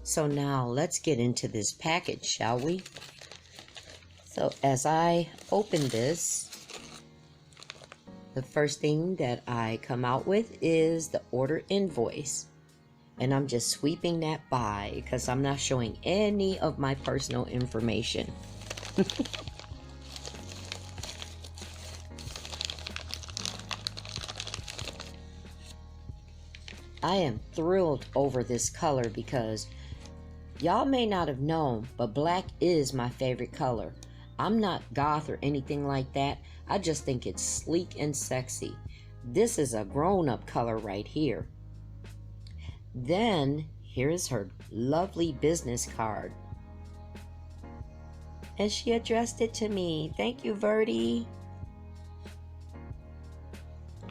So now let's get into this package, shall we? So as I open this, the first thing that I come out with is the order invoice. And I'm just sweeping that by because I'm not showing any of my personal information. I am thrilled over this color because y'all may not have known, but black is my favorite color. I'm not goth or anything like that. I just think it's sleek and sexy. This is a grown-up color right here. Then here's her lovely business card. And she addressed it to me. Thank you, Verdie.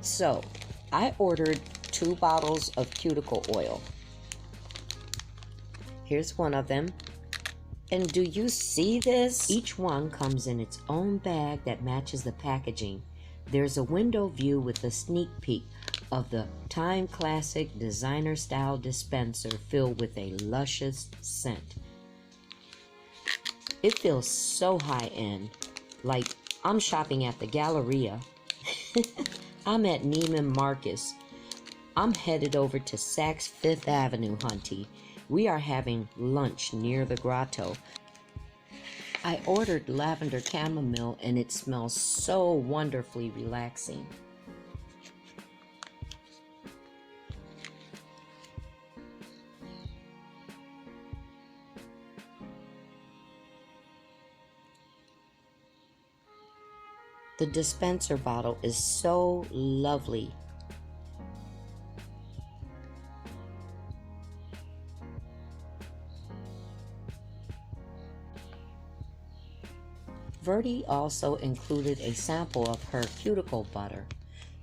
So, I ordered 2 bottles of cuticle oil. Here's one of them. And do you see this? Each one comes in its own bag that matches the packaging. There's a window view with a sneak peek of the time classic designer style dispenser filled with a luscious scent. It feels so high end, like I'm shopping at the Galleria. I'm at Neiman Marcus. I'm headed over to Saks Fifth Avenue, hunty. We are having lunch near the grotto. I ordered lavender chamomile and it smells so wonderfully relaxing. The dispenser bottle is so lovely. Verdie also included a sample of her cuticle butter.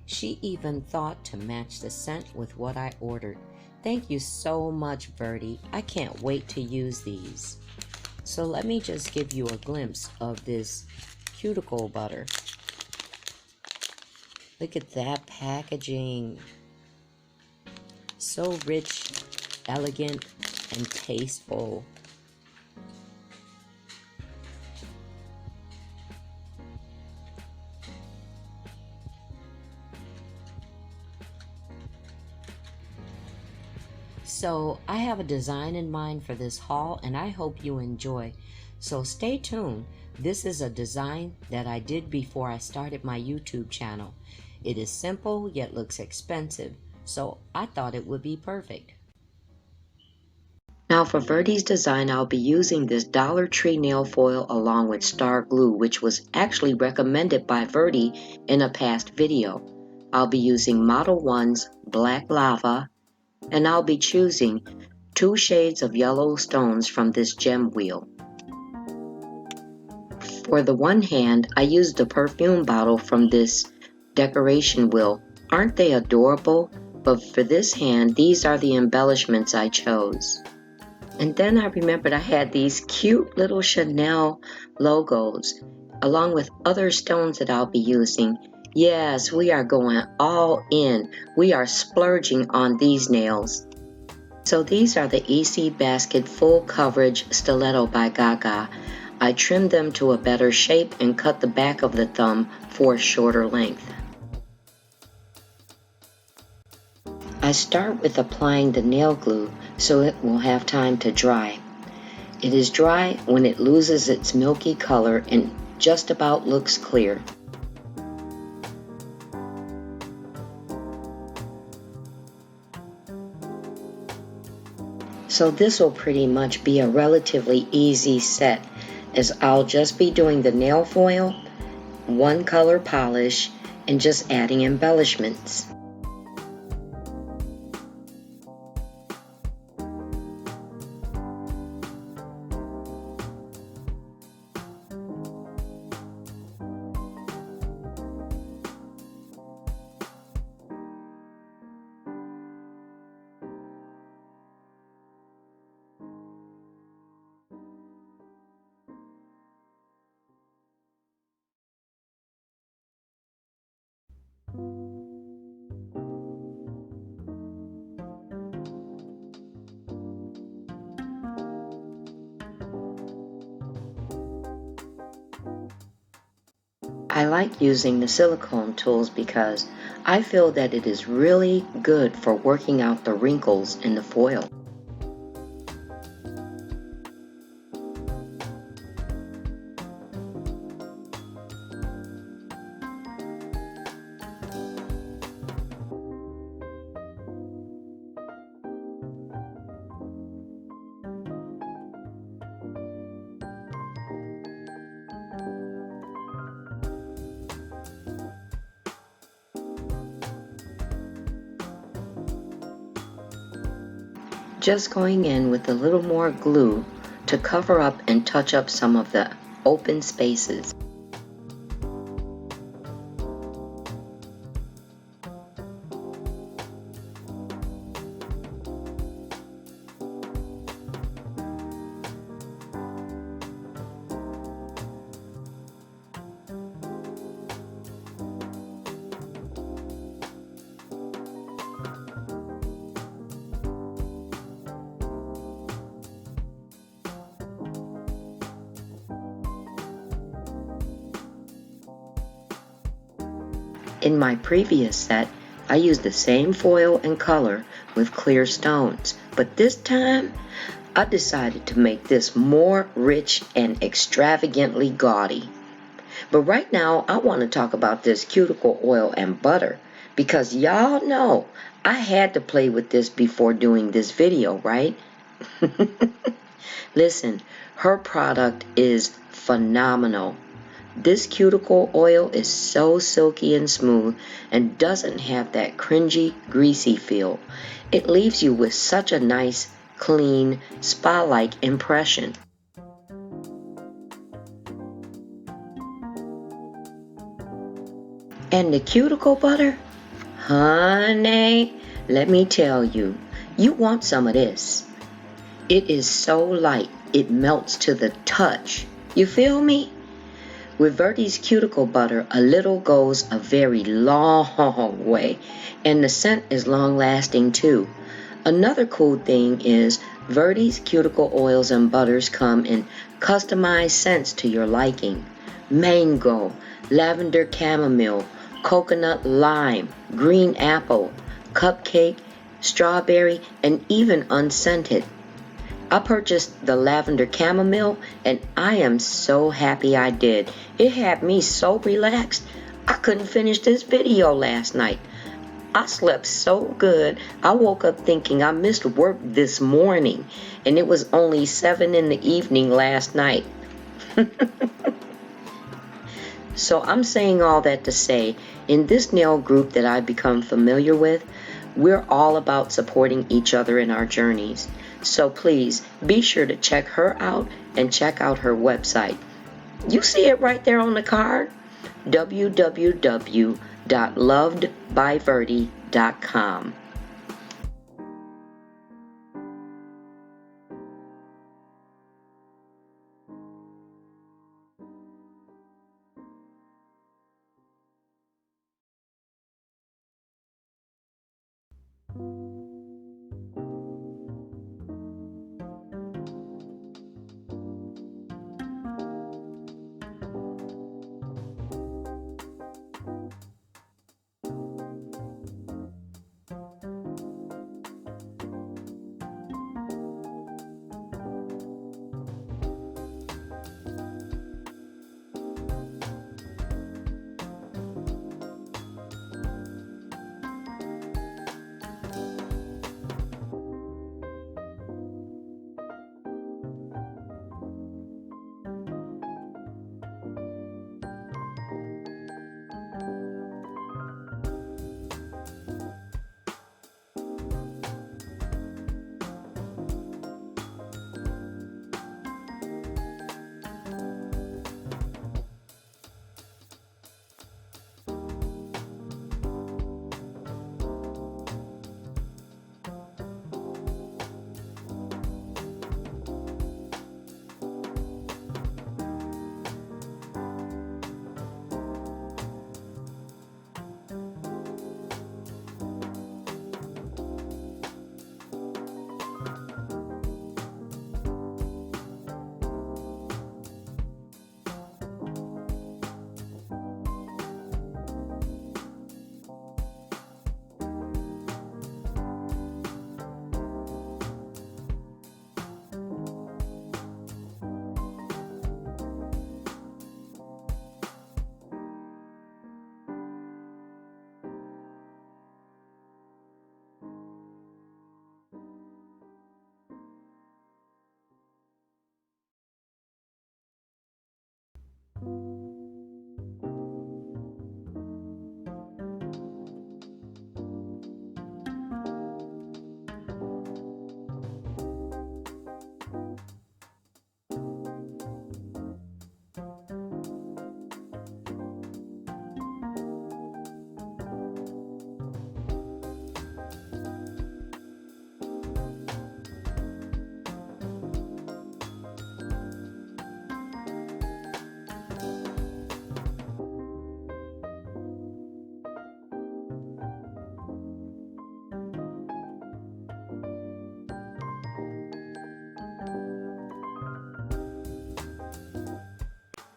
She even thought to match the scent with what I ordered. Thank you so much, Verdie. I can't wait to use these. So let me just give you a glimpse of this cuticle butter. Look at that packaging. So rich, elegant, and tasteful. So I have a design in mind for this haul and I hope you enjoy. So stay tuned. This is a design that I did before I started my YouTube channel. It is simple yet looks expensive, so I thought it would be perfect. Now for Verdie's design, I'll be using this Dollar Tree nail foil along with star glue, which was actually recommended by Verdie in a past video. I'll be using Model 1's Black Lava, and I'll be choosing 2 shades of yellow stones from this gem wheel. For the one hand, I used a perfume bottle from this decoration wheel. Aren't they adorable? But for this hand, these are the embellishments I chose. And then I remembered I had these cute little Chanel logos, along with other stones that I'll be using. Yes, we are going all in. We are splurging on these nails. So these are the EC Basket Full Coverage Stiletto by Gaga. I trimmed them to a better shape and cut the back of the thumb for a shorter length. I start with applying the nail glue so it will have time to dry. It is dry when it loses its milky color and just about looks clear. So this will pretty much be a relatively easy set, as I'll just be doing the nail foil, one color polish, and just adding embellishments. I like using the silicone tools because I feel that it is really good for working out the wrinkles in the foil. Just going in with a little more glue to cover up and touch up some of the open spaces. In my previous set, I used the same foil and color with clear stones, but this time I decided to make this more rich and extravagantly gaudy. But right now I want to talk about this cuticle oil and butter because y'all know I had to play with this before doing this video, right? Listen, her product is phenomenal. This cuticle oil is so silky and smooth and doesn't have that cringy, greasy feel. It leaves you with such a nice, clean, spa-like impression. And the cuticle butter? Honey, let me tell you, you want some of this. It is so light, it melts to the touch. You feel me? With Verdie's cuticle butter, a little goes a very long way, and the scent is long-lasting too. Another cool thing is Verdie's cuticle oils and butters come in customized scents to your liking. Mango, lavender chamomile, coconut lime, green apple, cupcake, strawberry, and even unscented. I purchased the lavender chamomile and I am so happy I did. It had me so relaxed. I couldn't finish this video last night. I slept so good. I woke up thinking I missed work this morning and it was only 7 in the evening last night. So I'm saying all that to say, in this nail group that I've become familiar with, we're all about supporting each other in our journeys. So please be sure to check her out and check out her website. You see it right there on the card, www.lovedbyverdie.com.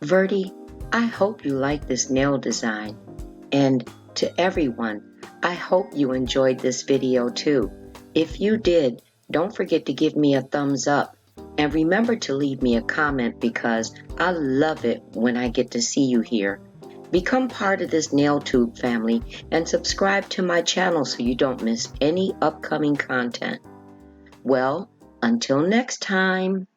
Verdie, I hope you like this nail design. And to everyone, I hope you enjoyed this video too. If you did, don't forget to give me a thumbs up. And remember to leave me a comment because I love it when I get to see you here. Become part of this nail tube family and subscribe to my channel so you don't miss any upcoming content. Well, until next time.